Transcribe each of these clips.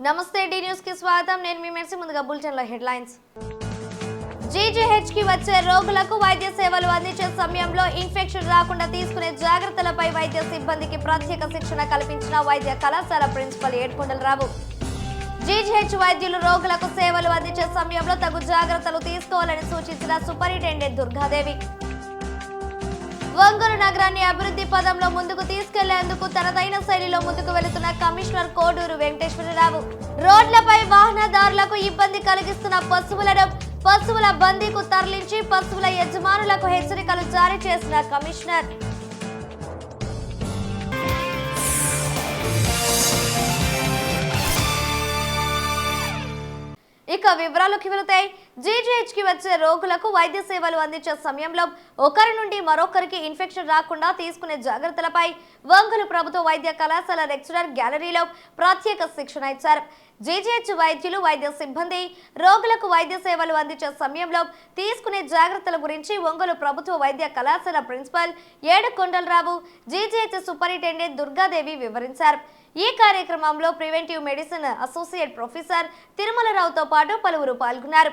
నమస్తే D news కి స్వాగతం నేను మీ మెర్సి ముందుగా బులెటిన్ లో హెడ్లైన్స్ జీజీహెచ్ కి వచ్చే రోగులకు వైద్య సేవలు అందించే సమయంలో ఇన్ఫెక్షన్ రాకుండా తీసుకునే జాగ్రత్తలపై వైద్య సిబ్బందికి ప్రత్యేక శిక్షణ కల్పించిన వైద్య కళాశాల ప్రిన్సిపల్ ఏడుకొండలరావు జీజీహెచ్ వైద్యులు రోగులకు సేవలు అందించే సమయంలో తగు జాగ్రత్తలు తీసుకోవాలని సూచించిన సూపరింటెండెంట్ దుర్గాదేవి ఒంగోలు నగరాన్ని అభివృద్ధి పదంలో ముందుకు తీసుకెళ్లేందుకు తనదైన శైలిలో ముందుకు వెళుతున్న కమిషనర్ కోడూరు వెంకటేశ్వరరావు రోడ్లపై వాహనదారులకు ఇబ్బంది కలిగిస్తున్న పశువుల బందీకు తరలించి పశువుల యజమానులకు హెచ్చరికలు జారీ చేసిన కమిషనర్ ఇక వివరాలకు వెళితే జీజీహెచ్ కి వచ్చే రోగులకు వైద్య సేవలు అందించే సమయంలో ఒకరి నుండి మరొకరికి ఇన్ఫెక్షన్ రాకుండా తీసుకునే జాగ్రత్తలపై ఒంగోలు ప్రభుత్వ వైద్య కళాశాల లెక్చరర్ గ్యాలరీలో ప్రత్యేక శిక్షణ ఇచ్చారు. జీజీహెచ్ వైద్యులు వైద్య సిబ్బంది రోగులకు వైద్య సేవలు అందించే సమయంలో తీసుకునే జాగ్రత్తల గురించి ఒంగోలు ప్రభుత్వ వైద్య కళాశాల principal Yedukondalarao GGH superintendent Durgadevi వివరించారు. ఈ కార్యక్రమంలో ప్రివెంటివ్ మెడిసిన్ అసోసియేట్ ప్రొఫెసర్ తిరుమలరావుతో పాటు పలువురు పాల్గొన్నారు.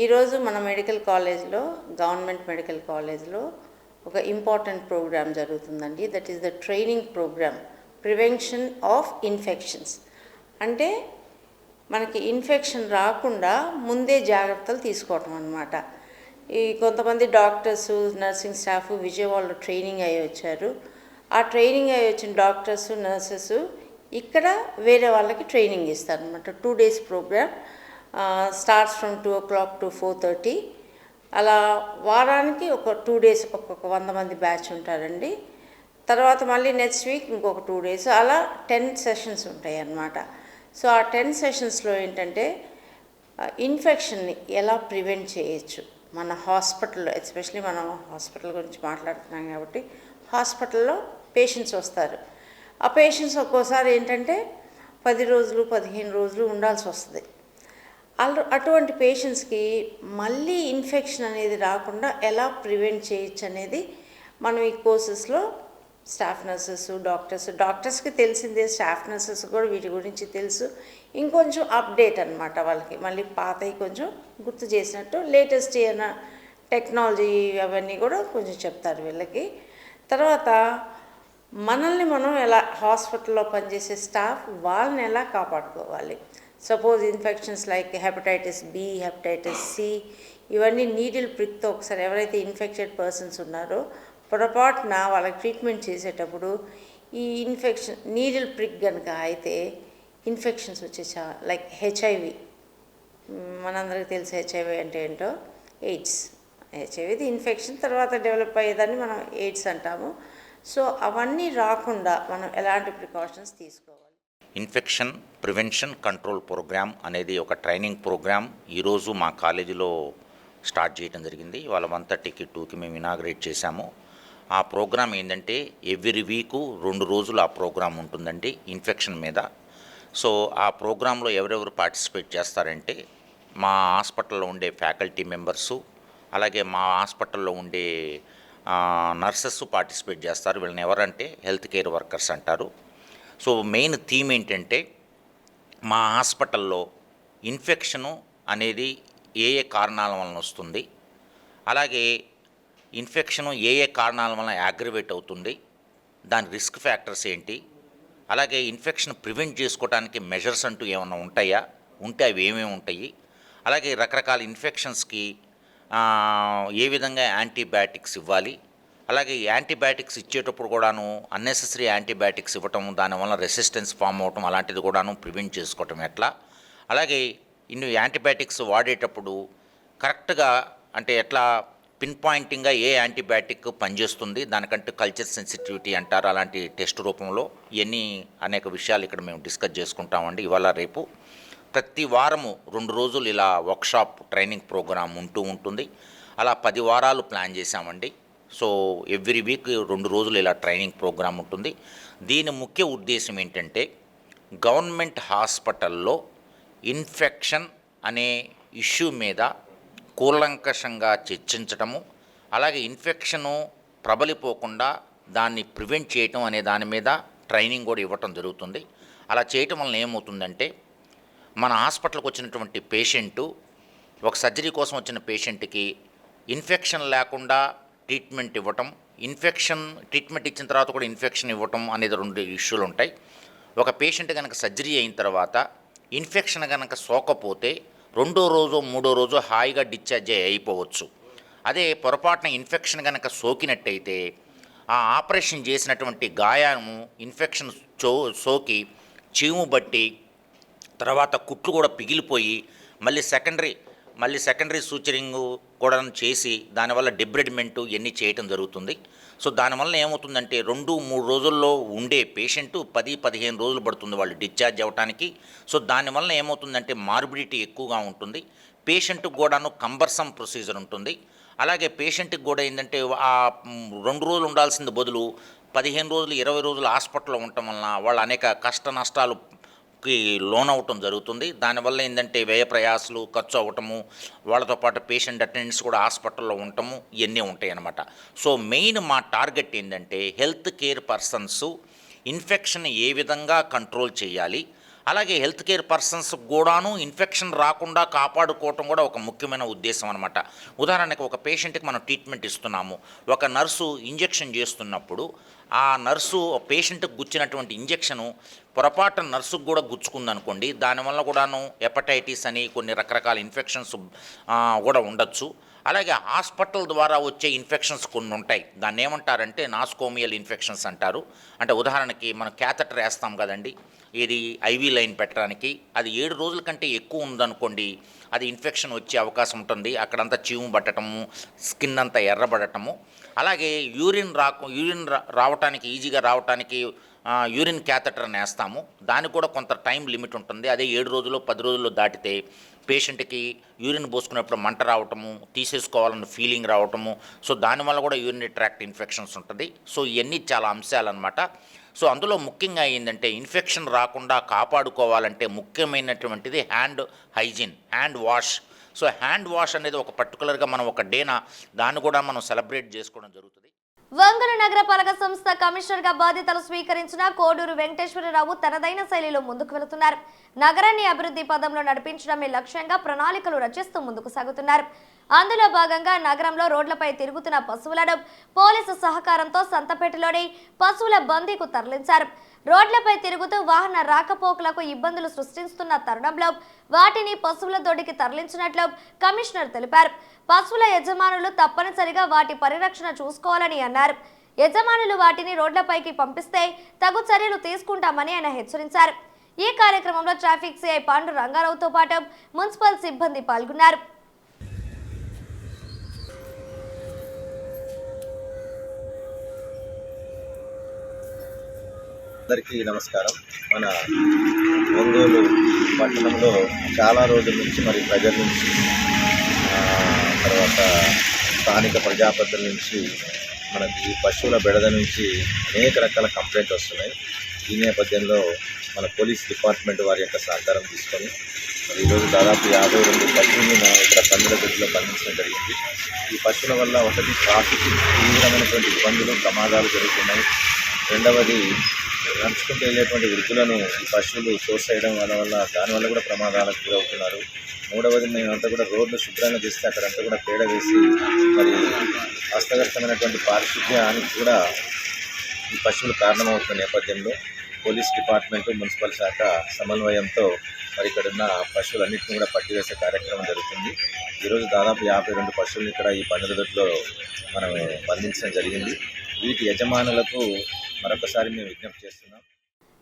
ఈరోజు మన మెడికల్ కాలేజ్లో గవర్నమెంట్ మెడికల్ కాలేజ్లో ఒక ఇంపార్టెంట్ ప్రోగ్రామ్ జరుగుతుందండి. That is the training program prevention of infections. అంటే మనకి ఇన్ఫెక్షన్ రాకుండా ముందే జాగ్రత్తలు తీసుకోవటం అన్నమాట. ఈ కొంతమంది డాక్టర్స్ నర్సింగ్ స్టాఫ్ విజయవాడలో ట్రైనింగ్ అయ్యి వచ్చారు. ఆ ట్రైనింగ్ అయ్యి వచ్చిన డాక్టర్స్ నర్సెస్ ఇక్కడ వేరే వాళ్ళకి ట్రైనింగ్ ఇస్తారు అనమాట. 2 days programme starts from 2 o'clock to 4:30. అలా వారానికి ఒక 2 days ఒక్కొక్క 100 మంది బ్యాచ్ ఉంటారండి. తర్వాత మళ్ళీ నెక్స్ట్ వీక్ ఇంకొక 2 days అలా 10 sessions ఉంటాయి అన్నమాట. సో ఆ 10 sessionsలో ఏంటంటే ఇన్ఫెక్షన్ని ఎలా ప్రివెంట్ చేయొచ్చు మన హాస్పిటల్లో, ఎస్పెషలీ మనం హాస్పిటల్ గురించి మాట్లాడుతున్నాం కాబట్టి హాస్పిటల్లో పేషెంట్స్ వస్తారు. ఆ పేషెంట్స్ ఒక్కోసారి ఏంటంటే 10 రోజులు 15 రోజులు ఉండాల్సి వస్తుంది. అటువంటి పేషెంట్స్కి మళ్ళీ ఇన్ఫెక్షన్ అనేది రాకుండా ఎలా ప్రివెంట్ చేయొచ్చు అనేది మనం ఈ కోర్సెస్లో స్టాఫ్ నర్సెస్ డాక్టర్స్కి తెలిసిందే, స్టాఫ్ నర్సెస్ కూడా వీటి గురించి తెలుసు. ఇంకొంచెం అప్డేట్ అనమాట వాళ్ళకి, మళ్ళీ పాతవి కొంచెం గుర్తు చేసినట్టు లేటెస్ట్ ఏమైనా టెక్నాలజీ అవన్నీ కూడా కొంచెం చెప్తారు వీళ్ళకి. తర్వాత మనల్ని మనం ఎలా హాస్పిటల్లో పనిచేసే స్టాఫ్ వాళ్ళని ఎలా కాపాడుకోవాలి. Suppose infections like hepatitis B, hepatitis C, ఇవన్నీ నీడిల్ ప్రిక్తో ఒకసారి ఎవరైతే ఇన్ఫెక్టెడ్ పర్సన్స్ ఉన్నారో పొరపాటున వాళ్ళకి ట్రీట్మెంట్ చేసేటప్పుడు ఈ ఇన్ఫెక్షన్ నీడిల్ ప్రిక్ కనుక అయితే ఇన్ఫెక్షన్స్ వచ్చేసా లైక్ హెచ్ఐవి, మనందరికీ తెలిసి హెచ్ఐవి అంటే ఏంటో ఎయిడ్స్. హెచ్ఐవిది ఇన్ఫెక్షన్ తర్వాత డెవలప్ అయ్యేదాన్ని మనం ఎయిడ్స్ అంటాము. సో అవన్నీ రాకుండా మనం ఎలాంటి ప్రికాషన్స్ తీసుకోవాలి. ఇన్ఫెక్షన్ ప్రివెన్షన్ కంట్రోల్ ప్రోగ్రామ్ అనేది ఒక ట్రైనింగ్ ప్రోగ్రామ్ ఈరోజు మా కాలేజీలో స్టార్ట్ చేయడం జరిగింది. వాళ్ళ 132కి మేము ఇనాగ్రేట్ చేశాము. ఆ ప్రోగ్రామ్ ఏంటంటే ఎవ్రీ వీకు 2 రోజులు ఆ ప్రోగ్రామ్ ఉంటుందండి ఇన్ఫెక్షన్ మీద. సో ఆ ప్రోగ్రాంలో ఎవరెవరు పార్టిసిపేట్ చేస్తారంటే మా హాస్పిటల్లో ఉండే ఫ్యాకల్టీ మెంబర్సు, అలాగే మా హాస్పిటల్లో ఉండే నర్సెస్ పార్టిసిపేట్ చేస్తారు. వీళ్ళని ఎవరంటే హెల్త్ కేర్ వర్కర్స్ అంటారు. సో మెయిన్ థీమ్ ఏంటంటే మా హాస్పిటల్లో ఇన్ఫెక్షను అనేది ఏ కారణాల వలన వస్తుంది, అలాగే ఇన్ఫెక్షను ఏ కారణాల వలన యాగ్రివేట్ అవుతుంది, దాని రిస్క్ ఫ్యాక్టర్స్ ఏంటి, అలాగే ఇన్ఫెక్షన్ ప్రివెంట్ చేసుకోవడానికి మెజర్స్ అంటూ ఏమైనా ఉంటాయా, ఉంటే అవి ఏమేమి ఉంటాయి, అలాగే రకరకాల ఇన్ఫెక్షన్స్కి ఏ విధంగా యాంటీబయాటిక్స్ ఇవ్వాలి, అలాగే యాంటీబయాటిక్స్ ఇచ్చేటప్పుడు కూడాను అన్నెసెసరీ యాంటీబయాటిక్స్ ఇవ్వటం, దానివల్ల రెసిస్టెన్స్ ఫామ్ అవటం అలాంటిది కూడాను ప్రివెంట్ చేసుకోవటం ఎట్లా, అలాగే ఇన్ని యాంటీబయాటిక్స్ వాడేటప్పుడు కరెక్ట్గా అంటే ఎట్లా పిన్ పాయింటింగ్గా ఏ యాంటీబయాటిక్ పనిచేస్తుంది, దానికంటే కల్చర్ సెన్సిటివిటీ అంటారు, అలాంటి టెస్ట్ రూపంలో ఇవన్నీ అనేక విషయాలు ఇక్కడ మేము డిస్కస్ చేసుకుంటామండి ఇవాళ రేపు. ప్రతి వారము 2 రోజులు ఇలా వర్క్షాప్ ట్రైనింగ్ ప్రోగ్రాం ఉంటుంది. అలా 10 వారాలు ప్లాన్ చేశామండి. సో ఎవ్రీ వీక్ 2 రోజులు ఇలా ట్రైనింగ్ ప్రోగ్రాం ఉంటుంది. దీని ముఖ్య ఉద్దేశం ఏంటంటే గవర్నమెంట్ హాస్పిటల్లో ఇన్ఫెక్షన్ అనే ఇష్యూ మీద కూలంకషంగా చర్చించటము, అలాగే ఇన్ఫెక్షను ప్రబలిపోకుండా దాన్ని ప్రివెంట్ చేయటం అనే దాని మీద ట్రైనింగ్ కూడా ఇవ్వటం జరుగుతుంది. అలా చేయటం వలన ఏమవుతుందంటే మన హాస్పిటల్కి వచ్చినటువంటి పేషెంటు, ఒక సర్జరీ కోసం వచ్చిన పేషెంట్కి ఇన్ఫెక్షన్ లేకుండా ట్రీట్మెంట్ ఇవ్వటం, ట్రీట్మెంట్ ఇచ్చిన తర్వాత కూడా ఇన్ఫెక్షన్ ఇవ్వటం అనేది 2 ఇష్యూలు ఉంటాయి. ఒక పేషెంట్ కనుక సర్జరీ అయిన తర్వాత ఇన్ఫెక్షన్ కనుక సోకపోతే 2వ రోజు 3వ రోజు హాయిగా డిశ్చార్జ్ అయిపోవచ్చు. అదే పొరపాటున ఇన్ఫెక్షన్ కనుక సోకినట్టయితే ఆ ఆపరేషన్ చేసినటువంటి గాయము ఇన్ఫెక్షన్ సోకి చీము బట్టి తర్వాత కుట్లు కూడా పిగిలిపోయి మళ్ళీ సెకండరీ సూచరింగ్ కూడా చేసి దానివల్ల డిబ్రెడ్మెంటు ఇవన్నీ చేయటం జరుగుతుంది. సో దానివల్ల ఏమవుతుందంటే 2-3 రోజుల్లో ఉండే పేషెంటు 10-15 రోజులు పడుతుంది వాళ్ళు డిశ్చార్జ్ అవ్వటానికి. సో దానివల్ల ఏమవుతుందంటే మార్బిడిటీ ఎక్కువగా ఉంటుంది. పేషెంట్కి కూడాను కంబర్సమ్ ప్రొసీజర్ ఉంటుంది. అలాగే పేషెంట్కి కూడా ఏంటంటే ఆ 2 రోజులు ఉండాల్సింది బదులు 15 రోజులు 20 రోజులు హాస్పిటల్లో ఉండటం వలన వాళ్ళు అనేక కష్ట నష్టాలుకి లోనవటం జరుగుతుంది. దానివల్ల ఏంటంటే వ్యయ ప్రయాసాలు ఖర్చు అవ్వటము, వాళ్ళతో పాటు పేషెంట్ అటెండెన్స్ కూడా హాస్పిటల్లో ఉండటము ఇవన్నీ ఉంటాయి అన్నమాట. సో మెయిన్ మా టార్గెట్ ఏంటంటే హెల్త్ కేర్ పర్సన్స్ ఇన్ఫెక్షన్ ఏ విధంగా కంట్రోల్ చేయాలి, అలాగే హెల్త్ కేర్ పర్సన్స్ కూడాను ఇన్ఫెక్షన్ రాకుండా కాపాడుకోవటం కూడా ఒక ముఖ్యమైన ఉద్దేశం అనమాట. ఉదాహరణకు ఒక పేషెంట్కి మనం ట్రీట్మెంట్ ఇస్తున్నాము, ఒక నర్సు ఇంజెక్షన్ చేస్తున్నప్పుడు ఆ నర్సు పేషెంట్కి గుచ్చినటువంటి ఇంజెక్షను పొరపాటు నర్సుకు కూడా గుచ్చుకుందనుకోండి, దానివల్ల కూడాను హెపటైటిస్ అని కొన్ని రకరకాల ఇన్ఫెక్షన్స్ కూడా ఉండొచ్చు. అలాగే హాస్పిటల్ ద్వారా వచ్చే ఇన్ఫెక్షన్స్ కొన్ని ఉంటాయి. దాన్ని ఏమంటారంటే నాస్కోమియల్ ఇన్ఫెక్షన్స్ అంటారు. అంటే ఉదాహరణకి మనం క్యాథెటర్ వేస్తాం కదండి, ఇది ఐవీ లైన్ పెట్టడానికి, అది 7 రోజుల కంటే ఎక్కువ ఉందనుకోండి అది ఇన్ఫెక్షన్ వచ్చే అవకాశం ఉంటుంది. అక్కడంతా చీము పట్టడము, స్కిన్ అంతా ఎర్రబడటము. అలాగే యూరిన్ రావటానికి ఈజీగా రావటానికి యూరిన్ క్యాథెటర్ని వేస్తాము. దానికి కూడా కొంత టైం లిమిట్ ఉంటుంది. అదే 7 రోజులు 10 రోజుల్లో దాటితే పేషెంట్కి యూరిన్ పోసుకునేప్పుడు మంట రావటము, తీసేసుకోవాలన్న ఫీలింగ్ రావటము, సో దానివల్ల కూడా యూరినరీ ట్రాక్ట్ ఇన్ఫెక్షన్స్ ఉంటుంది. సో ఇవన్నీ చాలా అంశాలన్నమాట. సో అందులో ముఖ్యంగా ఏంటంటే ఇన్ఫెక్షన్ రాకుండా కాపాడుకోవాలంటే ముఖ్యమైనటువంటిది hand hygiene, hand wash. So hand wash అనేది ఒక పర్టికులర్గా మనం ఒక డేనా దాన్ని కూడా మనం సెలబ్రేట్ చేసుకోవడం జరుగుతుంది. ఒంగోలు నగరపాలక సంస్థ కమిషనర్గా బాధ్యతలు స్వీకరించిన కోడూరు వెంకటేశ్వరరావు తనదైన శైలిలో ముందుకు వెళుతున్నారు. నగరాన్ని అభివృద్ధి పదంలో నడిపించడమే లక్ష్యంగా ప్రణాళికలు రచిస్తూ ముందుకు సాగుతున్నారు. అందులో భాగంగా నగరంలో రోడ్లపై తిరుగుతున్న పశువులను పోలీసు సహకారంతో సంతపేటలోని పశువుల బందీకు తరలించారు. రోడ్లపై తిరుగుతూ వాహన రాకపోకలకు ఇబ్బందులు సృష్టిస్తున్న తరుణంలో వాటిని పశువుల దొడ్డికి తరలించినట్లు కమిషనర్ తెలిపారు. పశువుల యజమానులు తప్పనిసరిగా వాటి పరిరక్షణ చూసుకోవాలని అన్నారు. యజమానులు వాటిని రోడ్లపైకి పంపిస్తే తగు చర్యలు తీసుకుంటామని ఆయన హెచ్చరించారు. ఈ కార్యక్రమంలో ట్రాఫిక్ సిఐ పాండు రంగారావుతో పాటు మున్సిపల్ సిబ్బంది పాల్గొన్నారు. అందరికీ నమస్కారం. మన ఒంగోలు పట్టణంలో చాలా రోజుల నుంచి మరి ప్రజల నుంచి తర్వాత స్థానిక ప్రజాప్రతినిధుల నుంచి మనకి పశువుల బెడద నుంచి అనేక రకాల కంప్లైంట్ వస్తున్నాయి. ఈ నేపథ్యంలో మన పోలీస్ డిపార్ట్మెంట్ వారి యొక్క సహకారం తీసుకొని మరి ఈరోజు దాదాపు 52 పశువులను మనం ఇక్కడ పందుల బంధించడం జరిగింది. ఈ పశువుల వల్ల ఒకటి ట్రాఫిక్ తీవ్రమైనటువంటి ఇబ్బందులు, ప్రమాదాలు జరుగుతున్నాయి. రెండవది నడుచుకుంటూ వెళ్ళేటువంటి వృద్ధులను ఈ పశువులు తోసేయడం వల్ల దానివల్ల కూడా ప్రమాదాలకు గురవుతున్నారు. మూడవది మేమంతా కూడా రోడ్లు శుభ్రంగా చేస్తే అక్కడంతా కూడా పేడ వేసి మరి అస్తవ్యస్తమైనటువంటి పారిశుద్ధ్యానికి కూడా ఈ పశువులు కారణమవుతున్న నేపథ్యంలో పోలీస్ డిపార్ట్మెంటు, మున్సిపల్ శాఖ సమన్వయంతో మరి ఇక్కడ ఉన్న పశువులన్నింటినీ కూడా పట్టివేసే కార్యక్రమం జరుగుతుంది. ఈరోజు దాదాపు 52 పశువులు ఇక్కడ ఈ పందుల దొడ్లో మనం బంధించడం జరిగింది. వీటి యజమానులకు మరొకసారి మేము విజ్ఞప్తి చేస్తున్నాం.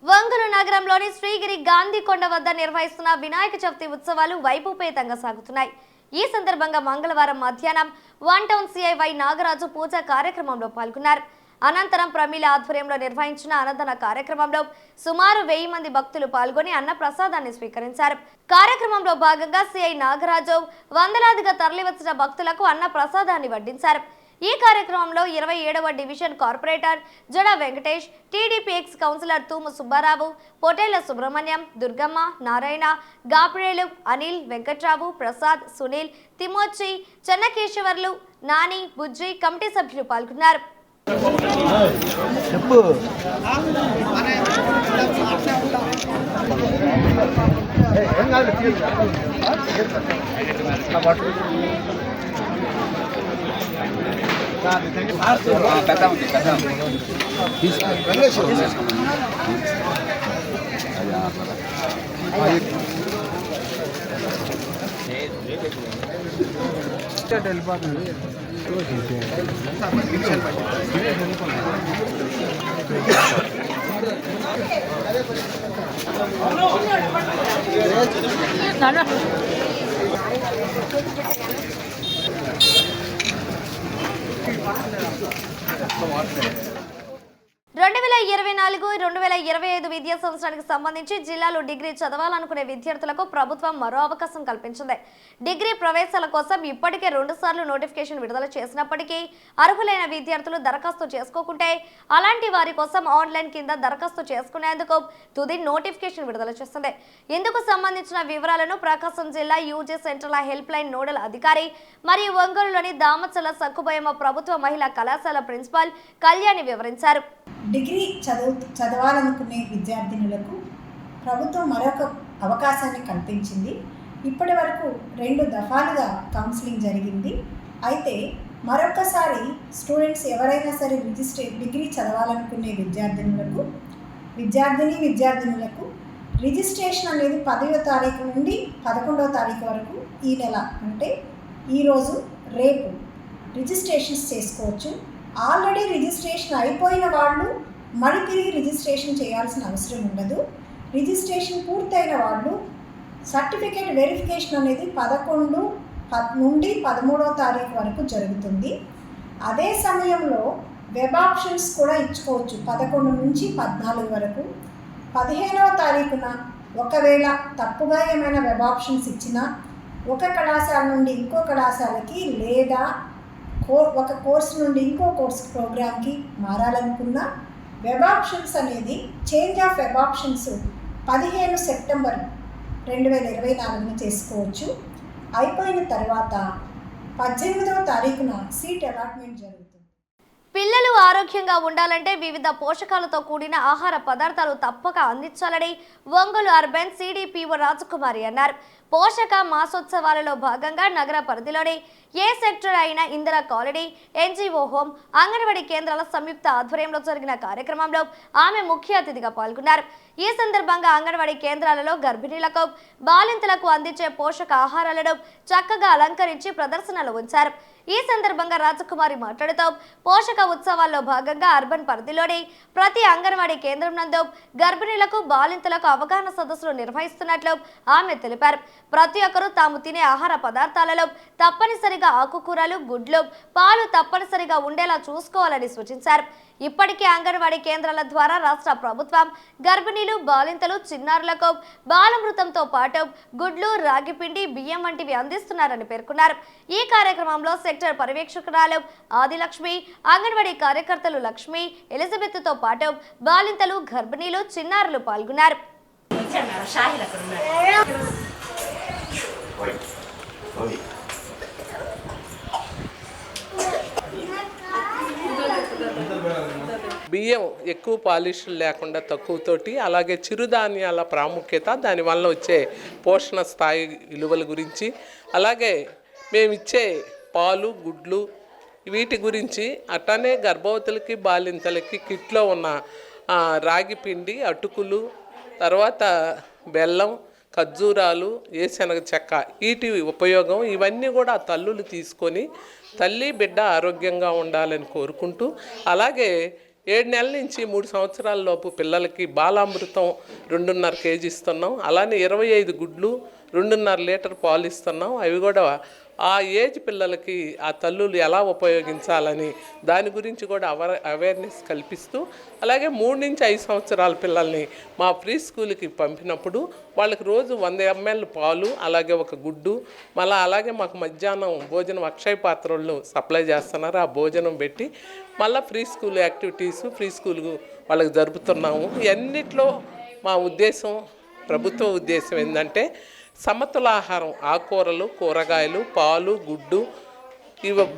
ఒంగోలు నగరంలోని శ్రీగిరి గాంధీ కొండ వద్ద నిర్వహిస్తున్న వినాయక చవితి ఉత్సవాలు వైభవపేతంగా సాగుతున్నాయి. ఈ సందర్భంగా మంగళవారం మధ్యాహ్నం 1 టౌన్ సిఐ వై నాగరాజు పూజా కార్యక్రమంలో పాల్గొన్నారు. అనంతరం ప్రమీల ఆధ్వర్యంలో నిర్వహించిన అన్నదాన కార్యక్రమంలో సుమారు 1000 మంది భక్తులు పాల్గొని అన్న ప్రసాదాన్ని స్వీకరించారు. కార్యక్రమంలో భాగంగా సిఐ నాగరాజు వందలాదిగా తరలివచ్చిన భక్తులకు అన్న ప్రసాదాన్ని వడ్డించారు. ఈ కార్యక్రమంలో 27వ డివిజన్ కార్పొరేటర్ జడ వెంకటేష్, టీడీపీ ఎక్స్ కౌన్సిలర్ తూము సుబ్బారావు, పొటేళ్ల సుబ్రహ్మణ్యం, దుర్గమ్మ, నారాయణ, గాబ్రియేలు, అనిల్, వెంకట్రావు, ప్రసాద్, సునీల్, తిమోచి, చెన్నకేశవర్లు, నాని, బుజ్జి కమిటీ సభ్యులు పాల్గొన్నారు. రెండు 2024-2025 విద్యా సంవత్సరానికి సంబంధించి జిల్లాలో డిగ్రీ చదవాలనుకునే విద్యార్థులకు ప్రభుత్వం మరో అవకాశం కల్పించింది. డిగ్రీ ప్రవేశాల కోసం ఇప్పటికే 2 సార్లు నోటిఫికేషన్ విడుదల చేసినప్పటికీ అర్హులైన విద్యార్థులు దరఖాస్తు చేసుకోకుంటే అలాంటి వారి కోసం ఆన్లైన్ కింద దరఖాస్తు చేసుకునేందుకు తుది నోటిఫికేషన్ విడుదల చేస్తుంది. ఇందుకు సంబంధించిన వివరాలను ప్రకాశం జిల్లా UG central help line nodal అధికారి మరియు ఒంగోలులోని దామచల సక్కుబయమ్మ ప్రభుత్వ మహిళా కళాశాల ప్రిన్సిపాల్ కళ్యాణి వివరించారు. డిగ్రీ చదవాలనుకునే విద్యార్థినులకు ప్రభుత్వం మరొక అవకాశాన్ని కల్పించింది. ఇప్పటి వరకు 2 దఫాలుగా కౌన్సిలింగ్ జరిగింది. అయితే మరొకసారి స్టూడెంట్స్ ఎవరైనా సరే డిగ్రీ చదవాలనుకునే విద్యార్థినులకు రిజిస్ట్రేషన్ అనేది 10వ తారీఖు నుండి 11వ తారీఖు వరకు ఈ నెల అంటే ఈరోజు రేపు రిజిస్ట్రేషన్స్ చేసుకోవచ్చు. ఆల్రెడీ రిజిస్ట్రేషన్ అయిపోయిన వాళ్ళు మళ్ళీ తిరిగి రిజిస్ట్రేషన్ చేయాల్సిన అవసరం ఉండదు. రిజిస్ట్రేషన్ పూర్తయిన వాళ్ళు సర్టిఫికేట్ వెరిఫికేషన్ అనేది 11 నుండి 13వ తారీఖు వరకు జరుగుతుంది. అదే సమయంలో వెబ్ ఆప్షన్స్ కూడా ఇచ్చుకోవచ్చు 11 నుంచి 14 వరకు. 15వ తారీఖున ఒకవేళ తప్పుగా ఏమైనా వెబ్ ఆప్షన్స్ ఇచ్చినా ఒక కళాశాల నుండి ఇంకో కళాశాలకి లేదా ఒక కోర్సు నుండి ఇంకో కోర్సు ప్రోగ్రామ్కి మారాలనుకున్న వెబ్ ఆప్షన్స్ అనేది change of web options 15 September 2024 చేసుకోవచ్చు. అయిపోయిన తర్వాత 18వ తారీఖున సీట్ అలాట్మెంట్ జరుగుతుంది. పిల్లలు ఆరోగ్యంగా ఉండాలంటే వివిధ పోషకాలతో కూడిన ఆహార పదార్థాలు తప్పక అందించాలని ఒంగోలు అర్బన్ సిడిపిఓ రాజకుమారి అన్నారు. పోషక మాసోత్సవాలలో భాగంగా నగర పరిధిలోని ఏ సెక్టర్ అయిన Indira colony, NGO home, anganwadi కేంద్రాల సంయుక్త ఆధ్వర్యంలో జరిగిన కార్యక్రమంలో ఆమె ముఖ్య అతిథిగా పాల్గొన్నారు. ఈ సందర్భంగా అంగన్వాడీ కేంద్రాలలో గర్భిణీలకు, బాలింతలకు అందించే పోషక ఆహారాలను చక్కగా అలంకరించి ప్రదర్శనలు ఉంచారు. ఈ సందర్భంగా రాజకుమారి మాట్లాడుతూ పోషక ఉత్సవాల్లో భాగంగా అర్బన్ పరిధిలోని ప్రతి అంగన్వాడీ కేంద్రం నందు గర్భిణీలకు, బాలింతలకు అవగాహన సదస్సులు నిర్వహిస్తున్నట్లు ఆమె తెలిపారు. ప్రతి ఒక్కరూ తాము తినే ఆహార పదార్థాలలో తప్పనిసరిగా ఆకుకూరలు, గుడ్లు, పాలు తప్పనిసరిగా ఉండేలా చూసుకోవాలని సూచించారు. ఇప్పటికే అంగన్వాడీ కేంద్రాల ద్వారా రాష్ట్ర ప్రభుత్వం గర్భిణీలు, బాలింతలు, చిన్నారులకు బాలమృతంతో పాటు గుడ్లు, రాగిపిండి, బియ్యం వంటివి అందిస్తున్నారని పేర్కొన్నారు. ఈ కార్యక్రమంలో సెక్టర్ పర్యవేక్షకురాలు ఆదిలక్ష్మి, అంగన్వాడీ కార్యకర్తలు లక్ష్మి, ఎలిజబెత్తో పాటు బాలింతలు, గర్భిణీలు, చిన్నారులు పాల్గొన్నారు. బియ్యం ఎక్కువ పాలిష్లు లేకుండా తక్కువతోటి, అలాగే చిరుధాన్యాల ప్రాముఖ్యత, దానివల్ల వచ్చే పోషణ స్థాయి విలువల గురించి, అలాగే మేమిచ్చే పాలు, గుడ్లు వీటి గురించి, అట్టనే గర్భవతులకి, బాలింతలకి కిట్లో ఉన్న రాగి పిండి, అటుకులు, తర్వాత బెల్లం, ఖర్జూరాలు, ఏశనగ చెక్క వీటి ఉపయోగం, ఇవన్నీ కూడా తల్లులు తీసుకొని తల్లి బిడ్డ ఆరోగ్యంగా ఉండాలని కోరుకుంటూ, అలాగే 7 నెలల నుంచి 3 సంవత్సరాల లోపు పిల్లలకి బాలామృతం 2.5 కేజీ ఇస్తున్నాం. అలానే 25 గుడ్లు, 2.5 లీటర్ పాలు ఇస్తున్నాం. అవి కూడా ఆ ఏజ్ పిల్లలకి ఆ తల్లులు ఎలా ఉపయోగించాలని దాని గురించి కూడా అవేర్నెస్ కల్పిస్తూ, అలాగే 3 నుంచి 5 సంవత్సరాల పిల్లల్ని మా ప్రీ స్కూల్కి పంపినప్పుడు వాళ్ళకి రోజు 100 ml పాలు, అలాగే ఒక గుడ్డు, మళ్ళీ అలాగే మాకు మధ్యాహ్నం భోజనం అక్షయ పాత్రలు సప్లై చేస్తున్నారు. ఆ భోజనం పెట్టి మళ్ళీ pre school activities pre school వాళ్ళకి జరుపుతున్నాము. ఇవన్నిట్లో మా ఉద్దేశం, ప్రభుత్వ ఉద్దేశం ఏంటంటే సమతులాహారం, ఆకుకూరలు, కూరగాయలు, పాలు, గుడ్డు,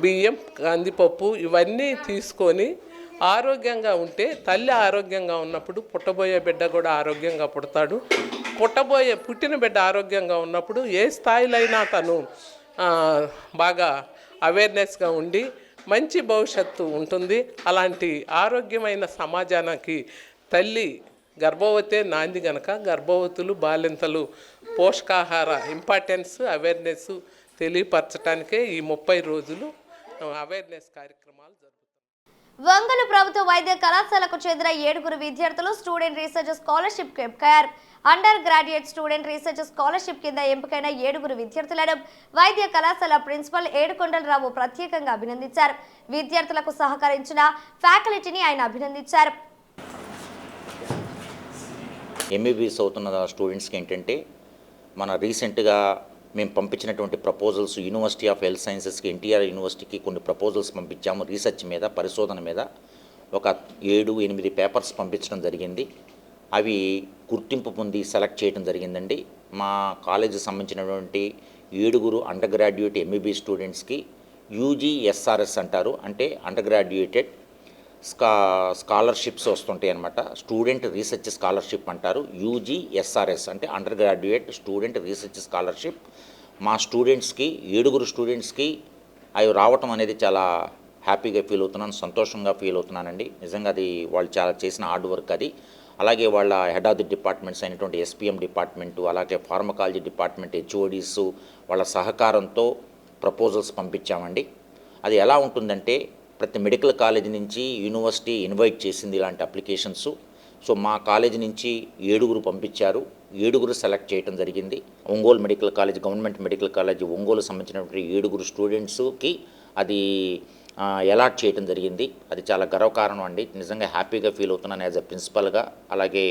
బియ్యం, కందిపప్పు ఇవన్నీ తీసుకొని ఆరోగ్యంగా ఉంటే, తల్లి ఆరోగ్యంగా ఉన్నప్పుడు పుట్టబోయే బిడ్డ కూడా ఆరోగ్యంగా పుడతాడు. పుట్టిన బిడ్డ ఆరోగ్యంగా ఉన్నప్పుడు ఏ స్థాయిలో అయినా తను బాగా అవేర్నెస్గా ఉండి మంచి భవిష్యత్తు ఉంటుంది. అలాంటి ఆరోగ్యమైన సమాజానికి తల్లి గర్భవతే నాంది గనక గర్భవతులు, బాలింతలు పోషకాహార ఇంపార్టెన్స్, అవేర్నెస్ తెలియపరచడానికే ఈ 30 రోజులు అవేర్నెస్ కార్యక్రమాలు జరుగుతాయి. ఒంగోలు ప్రభుత్వ వైద్య కళాశాలకు చెందిన 7 విద్యార్థులు స్టూడెంట్ రీసెర్చ్ స్కాలర్షిప్ ఎంపికయ్యారు. Under graduate student research scholarship కింద ఎంపికైన 7 విద్యార్థులను వైద్య కళాశాల ప్రిన్సిపల్ ఏడుకొండలరావు ప్రత్యేకంగా అభినందించారు. విద్యార్థులకు సహకరించిన ఫ్యాకల్టీని ఆయన అభినందించారు. ఎంబీబీఎస్ అవుతున్న స్టూడెంట్స్కి ఏంటంటే, మన రీసెంట్గా మేము పంపించినటువంటి ప్రపోజల్స్ యూనివర్సిటీ ఆఫ్ హెల్త్ సైన్సెస్కి, ఎన్టీఆర్ యూనివర్సిటీకి కొన్ని ప్రపోజల్స్ పంపించాము. రీసెర్చ్ మీద, పరిశోధన మీద ఒక 7-8 పేపర్స్ పంపించడం జరిగింది. అవి గుర్తింపు పొంది సెలెక్ట్ చేయడం జరిగిందండి. మా కాలేజీకి సంబంధించినటువంటి 7 అండర్ గ్రాడ్యుయేట్ ఎంబీబీఎస్ స్టూడెంట్స్కి యూజీఎస్ఆర్ఎస్ అంటారు, అంటే అండర్ గ్రాడ్యుయేటెడ్ స్కాలర్షిప్స్ వస్తుంటాయి అన్నమాట. స్టూడెంట్ రీసెర్చ్ స్కాలర్షిప్ అంటారు. యూజీఎస్ఆర్ఎస్ అంటే under graduate student research scholarship. మా స్టూడెంట్స్కి 7 స్టూడెంట్స్కి అవి రావటం అనేది చాలా హ్యాపీగా ఫీల్ అవుతున్నాను, సంతోషంగా ఫీల్ అవుతున్నానండి. నిజంగా అది వాళ్ళు చాలా చేసిన హార్డ్ వర్క్ అది. అలాగే వాళ్ళ హెడ్ ఆఫ్ ది డిపార్ట్మెంట్స్ అయినటువంటి ఎస్పీఎం డిపార్ట్మెంటు, అలాగే ఫార్మకాలజీ డిపార్ట్మెంట్ హెచ్ఓడీస్ వాళ్ళ సహకారంతో ప్రపోజల్స్ పంపించామండి. అది ఎలా ఉంటుందంటే, ప్రతి మెడికల్ కాలేజీ నుంచి యూనివర్సిటీ ఇన్వైట్ చేసింది ఇలాంటి అప్లికేషన్స్. సో మా కాలేజీ నుంచి 7 పంపించారు, 7 సెలెక్ట్ చేయడం జరిగింది. Ongole medical college, government medical college Ongole సంబంధించినటువంటి 7 స్టూడెంట్స్కి అది అలాట్ చేయడం జరిగింది. అది చాలా గర్వకారణం అండి. నిజంగా హ్యాపీగా ఫీల్ అవుతున్నాను యాజ్ ఎ ప్రిన్సిపల్గా, అలాగే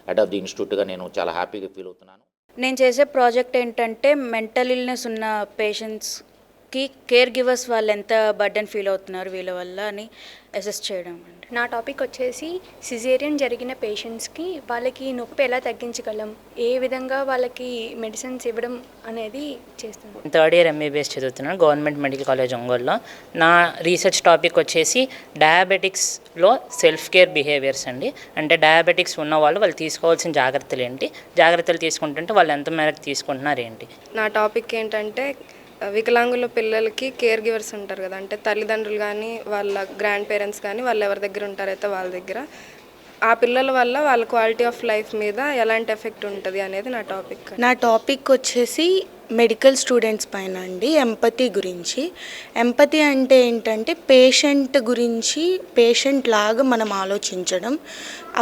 హెడ్ ఆఫ్ ది ఇన్స్టిట్యూట్గా నేను చాలా హ్యాపీగా ఫీల్ అవుతున్నాను. నేను చేసే ప్రాజెక్ట్ ఏంటంటే, మెంటల్ ఇల్నెస్ ఉన్న పేషెంట్స్కి కేర్ గివర్స్ వాళ్ళు ఎంత బర్డెన్ ఫీల్ అవుతున్నారు వీళ్ళ వల్ల అని అసెస్ చేయడం అండి. నా టాపిక్ వచ్చేసి సిజేరియన్ జరిగిన పేషెంట్స్కి వాళ్ళకి నొప్పి ఎలా తగ్గించగలం, ఏ విధంగా వాళ్ళకి మెడిసిన్స్ ఇవ్వడం అనేది చేస్తున్నాను. 3rd ఇయర్ ఎంబీబీఎస్ చదువుతున్నాను గవర్నమెంట్ మెడికల్ కాలేజ్ ఒంగోలులో. నా రీసెర్చ్ టాపిక్ వచ్చేసి డయాబెటిక్స్లో సెల్ఫ్ కేర్ బిహేవియర్స్ అండి. అంటే డయాబెటిక్స్ ఉన్న వాళ్ళు తీసుకోవాల్సిన జాగ్రత్తలు ఏంటి, జాగ్రత్తలు తీసుకుంటుంటే వాళ్ళు ఎంత మేరకు తీసుకుంటున్నారు ఏంటి. నా టాపిక్ ఏంటంటే, వికలాంగుల పిల్లలకి కేర్ గివర్స్ ఉంటారు కదా, అంటే తల్లిదండ్రులు కానీ వాళ్ళ గ్రాండ్ పేరెంట్స్ కానీ వాళ్ళు ఎవరి దగ్గర ఉంటారైతే వాళ్ళ దగ్గర ఆ పిల్లల వల్ల వాళ్ళ క్వాలిటీ ఆఫ్ లైఫ్ మీద ఎలాంటి ఎఫెక్ట్ ఉంటుంది అనేది నా టాపిక్. నా టాపిక్ వచ్చేసి మెడికల్ స్టూడెంట్స్ పైన అండి, ఎంపతి గురించి. ఎంపతి అంటే ఏంటంటే పేషెంట్ గురించి, పేషెంట్ లాగా మనం ఆలోచించడం.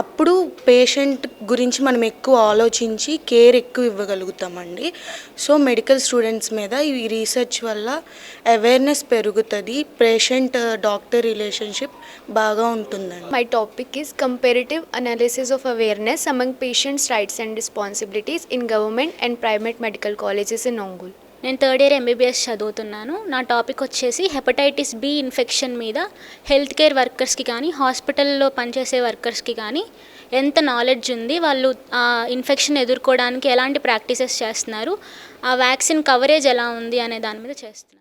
అప్పుడు పేషెంట్ గురించి మనం ఎక్కువ ఆలోచించి కేర్ ఎక్కువ ఇవ్వగలుగుతామండి. సో మెడికల్ స్టూడెంట్స్ మీద ఈ రీసెర్చ్ వల్ల అవేర్నెస్ పెరుగుతుంది, పేషెంట్ డాక్టర్ రిలేషన్షిప్ బాగా ఉంటుందండి. My topic is comparative analysis of awareness among patients rights and responsibilities in government and private medical colleges in Ongole. నేను 3rd ఇయర్ ఎంబీబీఎస్ చదువుతున్నాను. నా టాపిక్ వచ్చేసి హెపటైటిస్ బి ఇన్ఫెక్షన్ మీద health care వర్కర్స్కి కానీ హాస్పిటల్లో పనిచేసే వర్కర్స్కి కానీ ఎంత నాలెడ్జ్ ఉంది, వాళ్ళు ఆ ఇన్ఫెక్షన్ ఎదుర్కోవడానికి ఎలాంటి ప్రాక్టీసెస్ చేస్తున్నారు, ఆ వ్యాక్సిన్ కవరేజ్ ఎలా ఉంది అనే దాని మీద చేస్తున్నాను.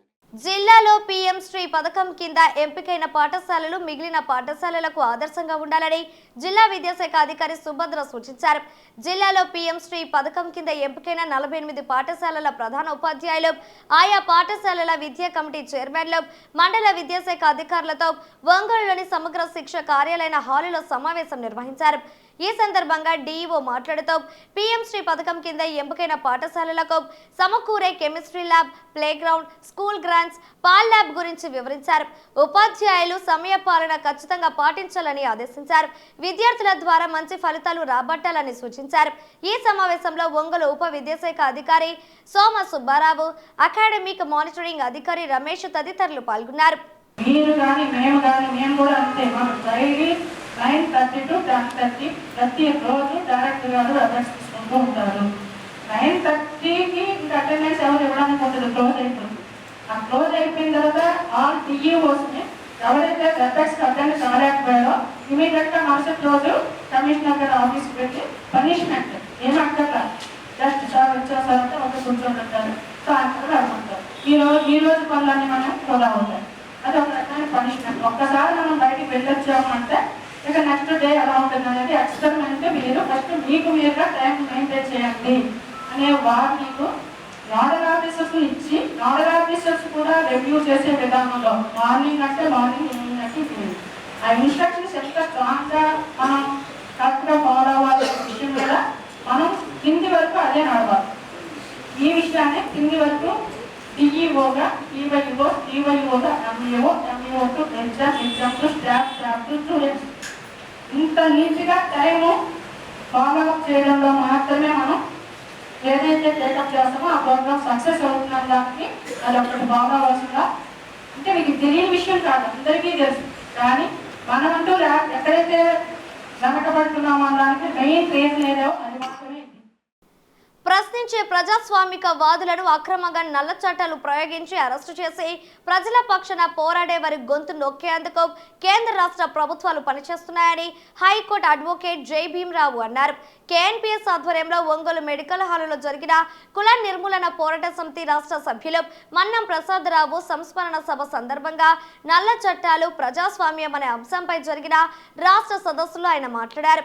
జిల్లాలో పీఎం శ్రీ పథకం కింద ఎంపికైన పాఠశాలలు మిగిలిన పాఠశాలలకు ఆదర్శంగా ఉండాలని జిల్లా విద్యాశాఖ అధికారి సుభద్ర సూచించారు. జిల్లాలో పీఎం శ్రీ పథకం కింద ఎంపికైన 48 పాఠశాలల ప్రధాన ఉపాధ్యాయులు, ఆయా పాఠశాలల విద్యా కమిటీ చైర్మన్లు, మండల విద్యాశాఖ అధికారులతో ఒంగోలులోని సమగ్ర శిక్ష కార్యాలయ హాలులో సమావేశం నిర్వహించారు. ఈ సందర్భంగా డీఈఓ మాట్లాడుతూ పీఎం శ్రీ పథకం కింద ఎంపికైన పాఠశాలలకు సమకూరే chemistry lab, playground, school grants, పాల్ ల్యాబ్ గురించి వివరించారు. ఉపాధ్యాయులు సమయ పాలన ఖచ్చితంగా పాటించాలని ఆదేశించారు. విద్యార్థుల ద్వారా మంచి ఫలితాలు రాబట్టాలని సూచించారు. ఈ సమావేశంలో ఒంగోలు ఉప విద్యాశాఖ అధికారి సోమ సుబ్బారావు, అకాడమిక్ మానిటరింగ్ అధికారి రమేష్ తదితరులు పాల్గొన్నారు. మీరు కానీ మేము కూడా అంతే. మనం డైలీ 9:30 to 10:30 ప్రతి రోజు డైరెక్టర్ గారు అటెండెన్స్ తీసుకుంటూ ఉంటారు. 9:30కి ఇంకా అటెండెన్స్ ఎవరు ఇవ్వడానికి ఉంటుంది, క్లోజ్ అయిపోతుంది. ఆ క్లోజ్ అయిపోయిన తర్వాత ఆల్ టీఈఓస్ని ఎవరైతే అటెండెన్స్ కాలేకపోయారో ఇమీడియట్గా మరుసటి రోజు కమిషనర్ గారి ఆఫీస్కి పెట్టి పనిష్మెంట్ ఏమంటారా, జస్ట్ సార్ వచ్చేసారంటే ఒక కూర్చోబెట్టారు, సాయంత్రం రాసుకుంటారు. ఈ రోజు పనులన్నీ మనం ఫాలో అవుతాం. అది ఒక రకమైన పనిష్మెంట్. ఒక్కసారి మనం బయటికి వెళ్ళొచ్చాము అంటే ఇక నెక్స్ట్ డే ఎలా ఉంటుంది అనేది ఎక్స్పెరిమెంట్. మీరు ఫస్ట్ మీకు మీరుగా టైం మెయింటైన్ చేయండి అనే వార్నింగ్ నోడల్ ఆఫీసర్స్ ఇచ్చి, నోడల్ ఆఫీసర్స్ కూడా రివ్యూ చేసే విధానంలో మార్నింగ్ అంటే మార్నింగ్, ఈవినింగ్ అంటే ఈవినింగ్, ఆ ఇన్స్ట్రక్షన్స్ ఎంత స్ట్రాంగ్గా మనం కరెక్ట్గా ఫాలో అవ్వాలనే విషయం మీద మనం కింది వరకు అదే నడవాలి. ఈ విషయాన్ని కింది వరకు డిఈఓగా, ఈవైఓగా, MEO to exam to staff to students ఇంత నీట్గా టైము ఫాలో అప్ చేయడంలో మాత్రమే మనం ఏదైతే టేకప్ చేస్తామో ఆ ప్రోగ్రామ్ సక్సెస్ అవుతుందని దానికి అది ఒకటి ఫాలో అవ్వాల్సిందా. అంటే మీకు తెలియని విషయం కాదు, అందరికీ తెలుసు. కానీ మనమంటూ ఎక్కడైతే వెనకబడుతున్నామో అనడానికి మెయిన్ రీజన్ ఏదో అది మాత్రమే. ప్రశ్నించే ప్రజాస్వామిక వాదులను అక్రమంగా నల్ల చట్టాలు ప్రయోగించి అరెస్టు చేసి ప్రజల పక్షాన పోరాడే వారి గొంతు నొక్కేందుకు కేంద్ర రాష్ట్ర ప్రభుత్వాలు పనిచేస్తున్నాయని హైకోర్టు అడ్వకేట్ జై భీమరావు అన్నారు. కేఎన్పీఎస్ ఆధ్వర్యంలో ఒంగోలు మెడికల్ హాలులో జరిగిన కుల నిర్మూలన పోరాట సమితి రాష్ట్ర సభ్యులు మన్నం ప్రసాదరావు సంస్మరణ సభ సందర్భంగా నల్ల చట్టాలు ప్రజాస్వామ్యం అనే అంశంపై జరిగిన రాష్ట్ర సదస్సులో ఆయన మాట్లాడారు.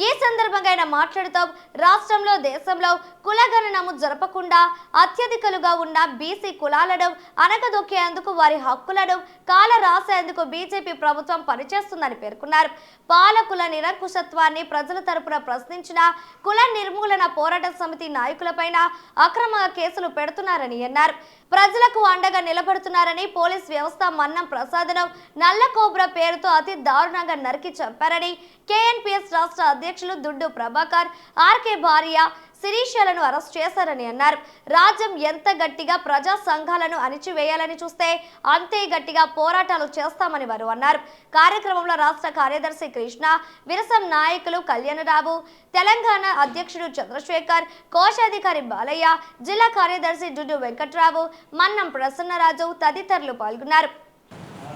ఈ సందర్భంగా ఆయన మాట్లాడుతూ రాష్ట్రంలో, దేశంలో కులగణనము జరపకుండా అత్యధికులుగా ఉన్న బీసీ కులాలను అనగదొక్కేందుకు, వారి హక్కులను కాల రాసేందుకు బీజేపీ ప్రభుత్వం పనిచేస్తుందని పేర్కొన్నారు. పాలకుల నిరంకుశత్వాన్ని ప్రజల తరపున ప్రశ్నించిన కుల నిర్మూలన పోరాట సమితి నాయకులపైన అక్రమ కేసులు పెడుతున్నారని అన్నారు. ప్రజలకు అండగా నిలబడుతున్నారని, పోలీస్ వ్యవస్థ మన్నం ప్రసాదను నల్ల కోబ్రా పేరుతో అతి దారుణంగా నరికి చంపారని, కేఎన్పీఎస్ రాష్ట్ర అధ్యక్షులు దుడ్డు ప్రభాకర్, ఆర్కే భార్య శిరీషలను అరెస్ట్ చేశారని అన్నారు. రాజ్యం ఎంత గట్టిగా ప్రజా సంఘాలను అణిచివేయాలని చూస్తే అంతే గట్టిగా పోరాటాలు చేస్తామని వారు అన్నారు. కార్యక్రమంలో రాష్ట్ర కార్యదర్శి కృష్ణ, విరసం నాయకులు కళ్యాణరావు, తెలంగాణ అధ్యక్షుడు చంద్రశేఖర్, కోశాధికారి బాలయ్య, జిల్లా కార్యదర్శి దుడ్డు వెంకట్రావు, మన్నం ప్రసన్నరాజు తదితరులు పాల్గొన్నారు.